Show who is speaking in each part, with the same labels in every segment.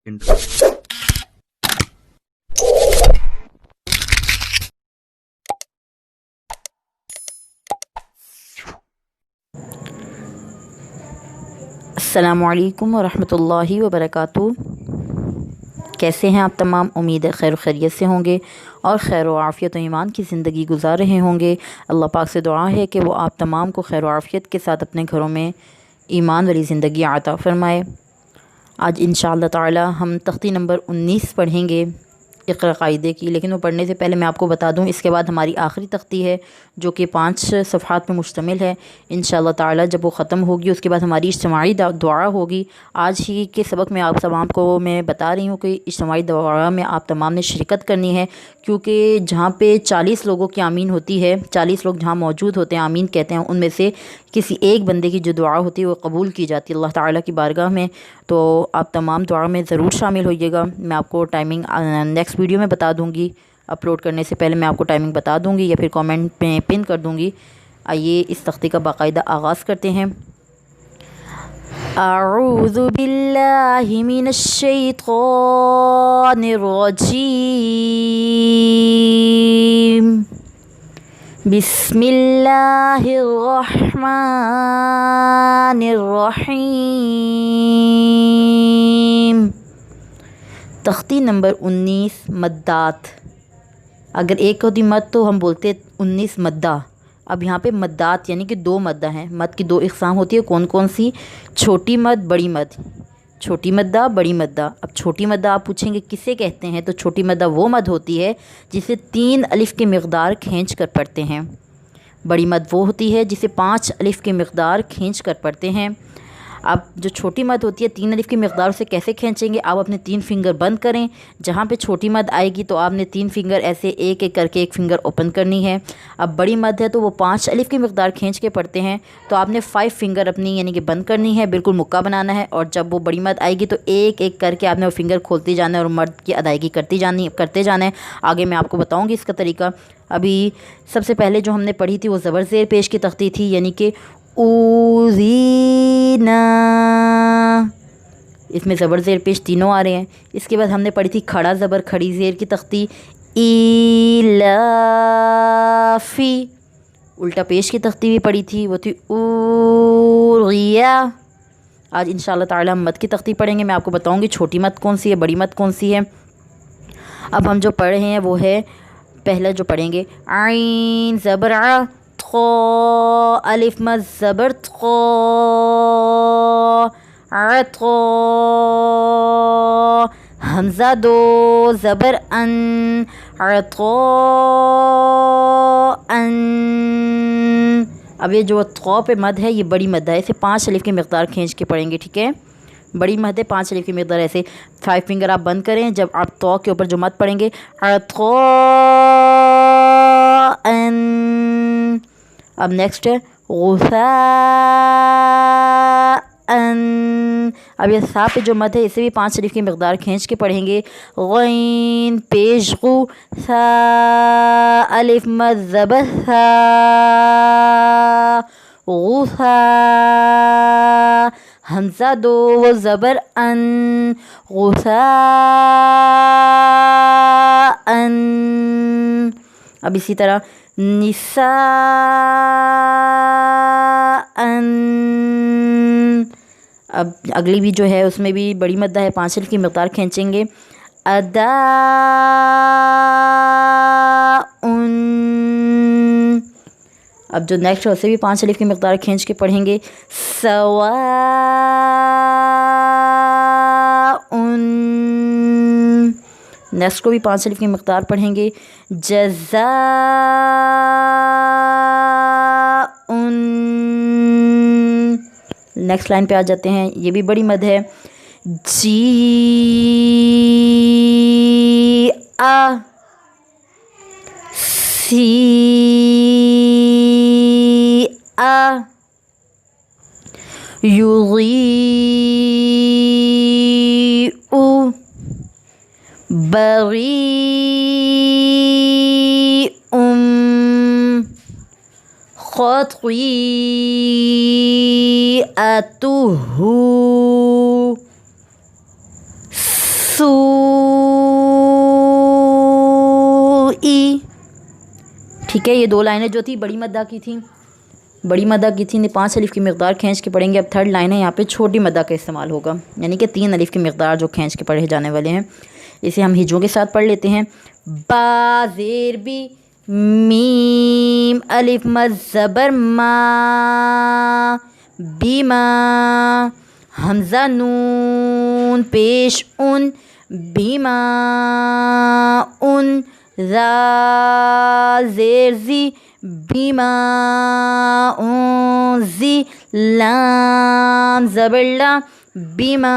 Speaker 1: अस्सलामुअलैकुम वरहमतुल्लाहि वबरकातुहू। कैसे हैं आप तमाम? उम्मीद है खैर खैरियत से होंगे और खैर व आफ़ियत व ईमान की ज़िंदगी गुजार रहे होंगे। अल्लाह पाक से दुआ है कि वो आप तमाम को खैर व आफ़ियत के साथ अपने घरों में ईमान वाली ज़िंदगी अता फ़रमाए। आज इंशाअल्लाह ताला हम तख्ती नंबर 19 पढ़ेंगे इक़रा क़ाइदे की। लेकिन वो पढ़ने से पहले मैं आपको बता दूं, इसके बाद हमारी आखिरी तख्ती है जो कि 5 सफ़हात पर मुश्तमिल है। इंशाअल्लाह ताला जब वो ख़त्म होगी उसके बाद हमारी इज्तिमाई दुआ होगी। आज ही के सबक में आप तमाम को मैं बता रही हूँ कि इज्तिमाई दुआ में आप तमाम ने शिरकत करनी है, क्योंकि जहाँ पे 40 लोगों की आमीन होती है, 40 लोग जहाँ मौजूद होते हैं आमीन कहते हैं, उनमें से किसी एक बंदे की जो दुआ होती है वो कबूल की जाती है अल्लाह ताला की बारगाह में। तो आप तमाम दुआ में ज़रूर शामिल होइएगा। मैं आपको टाइमिंग नेक्स्ट वीडियो में बता दूँगी, अपलोड करने से पहले मैं आपको टाइमिंग बता दूँगी या फिर कमेंट में पिन कर दूँगी। आइए इस तख्ती का बाकायदा आगाज़ करते हैं। अऊज़ु बिल्लाहि मिनश शैतानिर रजीम। बिस्मिल्लाहिर्रहमानिर्रहीम। तख्ती नंबर 19 मद्दात। अगर एक होती मद तो हम बोलते 19 मद्दा। अब यहाँ पे मद्दात यानी कि 2 मद्दा हैं। मद की 2 इक़साम होती है। कौन कौन सी? छोटी मद, बड़ी मद। छोटी मद्दा, बड़ी मद्दा। अब छोटी मद्दा आप पूछेंगे किसे कहते हैं, तो छोटी मद्दा वो मद होती है जिसे 3 अलिफ़ के मिक़दार खींच कर पढ़ते हैं। बड़ी मद वो होती है जिसे 5 अलिफ़ के मिक़दार खींच कर पढ़ते हैं। अब जो छोटी मद होती है 3 अलिफ़ की मिक़दार से कैसे खींचेंगे? आप अपने 3 फिंगर बंद करें। जहाँ पे छोटी मद आएगी तो आपने 3 फिंगर ऐसे एक एक करके एक फिंगर ओपन करनी है। अब बड़ी मद है तो वो 5 अलिफ़ की मिक़दार खींच के पढ़ते हैं, तो आपने 5 फिंगर अपनी यानी कि बंद करनी है, बिल्कुल मुक्का बनाना है। और जब वो बड़ी मद आएगी तो एक एक करके आपने वो फिंगर खोलते जाना है और मद की अदायगी करते जाना है। आगे मैं आपको बताऊँगी इसका तरीका। अभी सबसे पहले जो हमने पढ़ी थी वो ज़बर ज़ेर पेश की तख्ती थी, यानी कि ऊज़ीना। इसमें ज़बर ज़ेर पेश तीनों आ रहे हैं। इसके बाद हमने पढ़ी थी खड़ा ज़बर खड़ी ज़ेर की तख्ती इलाफ़ी। उल्टा पेश की तख्ती भी पढ़ी थी, वो थी उरिया। आज इंशाअल्लाह ताला हम मद की तख्ती पढ़ेंगे। मैं आपको बताऊंगी छोटी मद कौन सी है, बड़ी मद कौन सी है। अब हम जो पढ़ रहे हैं वो है, पहला जो पढ़ेंगे आइन ज़बर आ, ख़ो अलिफ़ मद ज़बर ख़ो, अतो हमज़ा 2 ज़बर अन, अतो अन। अब ये जो थौ पे मद है ये बड़ी मद है, इसे 5 अलिफ़ की मिक़दार खींच के पढ़ेंगे, ठीक है। बड़ी मद है 5 अलिफ़ की मिक़दार, ऐसे 5 फिंगर आप बंद करें। जब आप तो के ऊपर जो मद पढ़ेंगे अतो अन। अब नेक्स्ट है गुसा अन। अब ये सा पे जो मद है इसे भी 5 अलिफ़ की मिक़दार खींच के पढ़ेंगे। गैन पेश गु सा अलिफ़ मद ज़बर सा, गुसा हमज़ा 2 वो ज़बर अन, गुसा अन। अब इसी तरह निसा अन। अब अगली भी जो है उसमें भी बड़ी मद्दा है, 5 अलिफ़ की मिक़दार खींचेंगे। अदा उन। अब जो नेक्स्ट है उसे भी 5 अलिफ़ की मिक़दार खींच के पढ़ेंगे। सवा उन। नेक्स्ट को भी 5 अलिफ़ की मिक़दार पढ़ेंगे। जज़ा उन। नेक्स्ट लाइन पे आ जाते हैं, ये भी बड़ी मद है। जी आ, सी आ, युगी उ, बरी खतीअतुहु सूई। ठीक है, ये दो लाइनें जो थी बड़ी मद्दा की थी, बड़ी मद्दा की थी, 5 अलिफ की मकदार खींच के पढ़ेंगे। अब थर्ड लाइन है, यहाँ पे छोटी मद्दा का इस्तेमाल होगा, यानी कि 3 अलिफ की मकदार जो खींच के पढ़े जाने वाले हैं। इसे हम हिज्जों के साथ पढ़ लेते हैं। बा ज़ेर बी, मीम अलिफ मद ज़बर मा, बीमा, हमज़ा नून पेश उन, बीमा उन, ज़ा ज़ेर ज़ी, बीमा उन ज़ी, लाम ज़बर ला, बीमा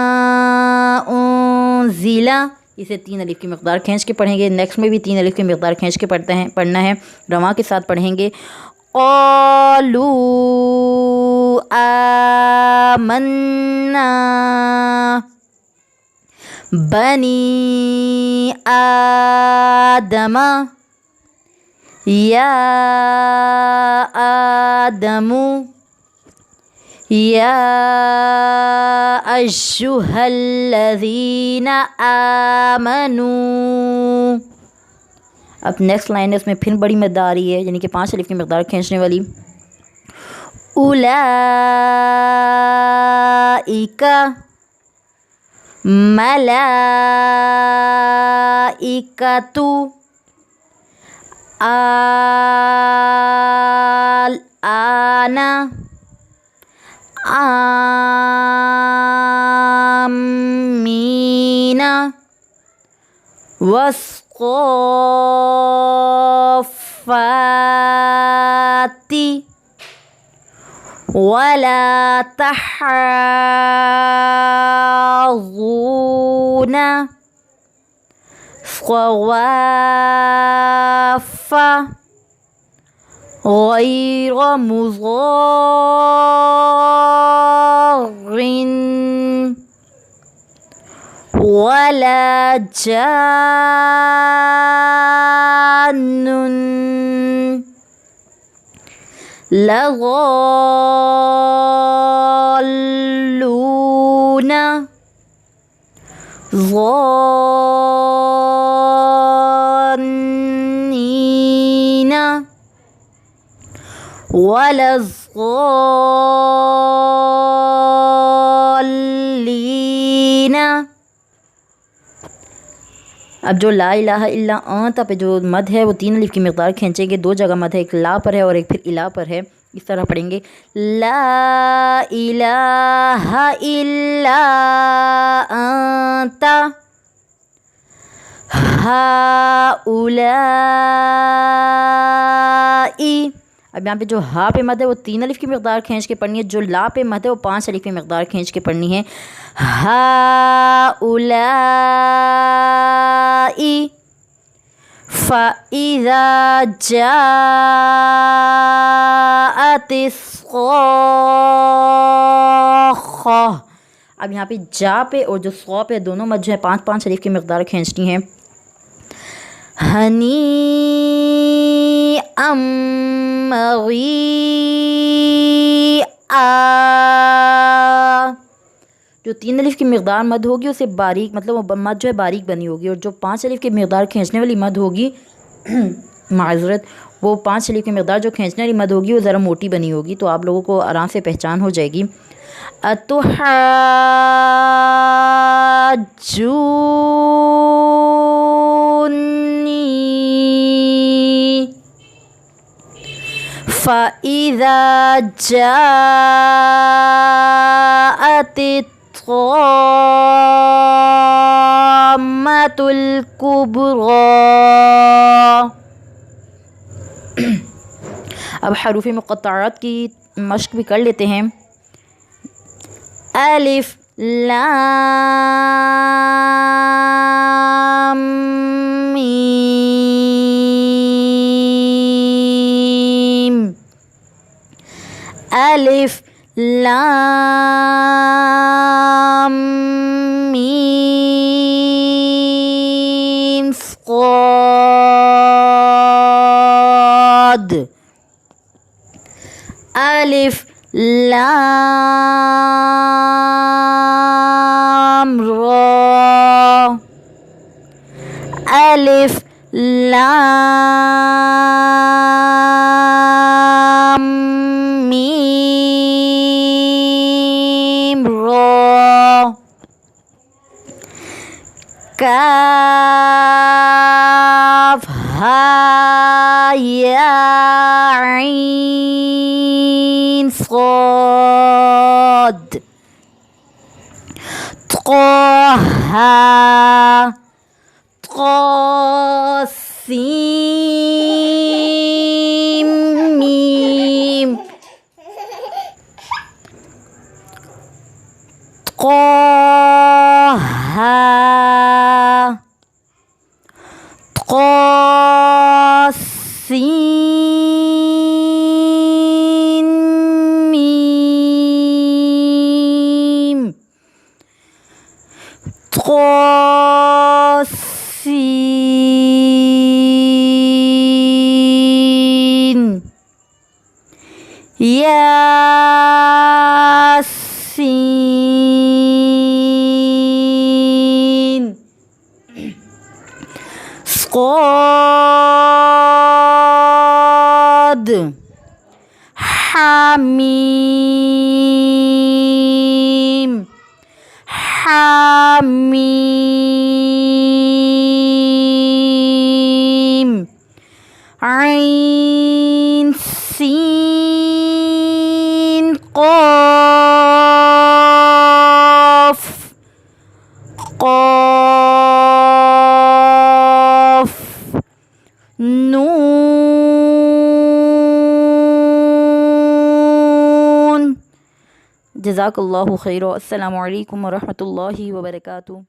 Speaker 1: उन ज़िला। इसे 3 अलिफ की मकदार खींच के पढ़ेंगे। नेक्स्ट में भी 3 अलिफ की मकदार खींच के पढ़ना है। रवा के साथ पढ़ेंगे। क़ालू आमन्ना बनी आदमा, या आदमू, या अय्युहल्लज़ीना आमनू। अब नेक्स्ट लाइन है, उसमें फिर बड़ी मद्दा आ रही है, यानी कि 5 अलिफ की मकदार खींचने वाली। उलाइका मलाइकतु, आना आमीना, वस्क़ाफ़ाती, वला तहाज़ूना, क़वाफ़ा, गैर मुज़ारिन, वला जानुन, लज़ालूना, ज़ान्नीना, वलज़ालीना। अब जो ला इलाहा इल्ला अंत पे जो मद है वो 3 अलिफ की मकदार खींचेंगे। 2 जगह मद है, एक ला पर है और एक फिर इला पर है। इस तरह पढ़ेंगे। ला इलाहा इल्ला अंता हाउलाई। अब यहाँ पे जो हा पे मद है वो 3 अलिफ की मकदार खींच के पढ़नी है। जो ला पे मद है वो 5 अलिफ की मकदार खींच के पढ़नी है। हाउलाई फ़इज़ा जाअतिस क़ाख़ा। अब यहाँ पे जा पे और जो सौ पे दोनों मद जो है 5-5 अलिफ की मकदार खींचनी है। हनी आ, जो 3 अलिफ की मकदार मद होगी उसे बारीक, मतलब वो मद जो है बारीक बनी होगी। और जो 5 अलिफ की मकदार खींचने वाली मद होगी माज़रत, वो 5 अलिफ की मकदार जो खींचने वाली मद होगी वो ज़रा मोटी बनी होगी, तो आप लोगों को आराम से पहचान हो जाएगी। अतुहाज्जूनी फ़इज़ा जाअतित ताम्मतुल कुब्रा। अब हरूफ मुक़त्तआत की मश्क भी कर लेते हैं। अलिफ लाम मीम, अलिफ लाम मीम क़ाद, अलिफ लाम रा, अलिफ लाम मीम रा काफ हा या आइन साद तहा तसीम मीम तहा तसीम मीम तसीन यासीन صاد حميم حميم عين سين قاف قاف नून। जज़ाकल्लाहु खैरा। अस्सलामु अलैकुम व रहमतुल्लाहि व बरकातुहू।